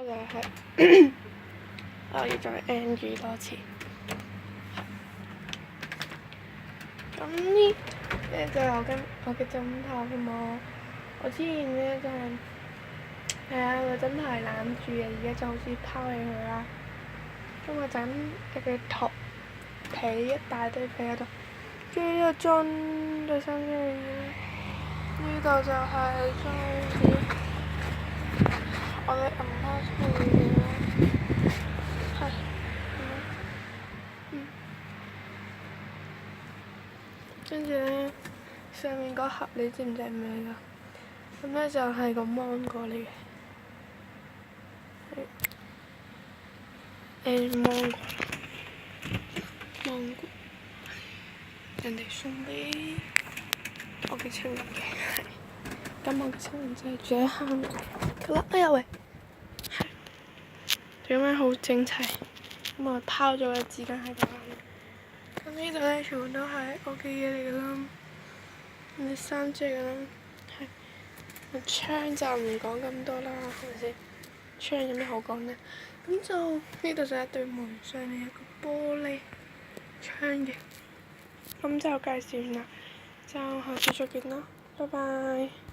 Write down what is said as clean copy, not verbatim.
就係我要再 NG 多次。咁呢就係我嘅枕頭同埋我之前咧就係個枕頭係攬住嘅，而家就好似拋起佢啦。咁個枕嘅頭皮一大堆皮喺度，跟住呢個樽對衫嘅呢度就係裝啲我嘅銀包出嚟嘅，係跟住咧上面嗰盒你知唔知係咩㗎？咁咧就係個芒果嚟嘅，芒果，人哋送俾我嘅情人嘅，咁我嘅情人就係住喺香港。佢話：哎呀喂，咁樣好整齊，咁我拋咗個紙巾喺度啦。咁呢度咧全部都係我嘅嘢嚟㗎啦，啲衫遮㗎啦，係窗就唔講咁多啦，係咪先？窗有咩好講呢？咁就呢度就一對門，上面有個玻璃窗嘅。咁就介紹完啦，就下次再見啦，拜拜。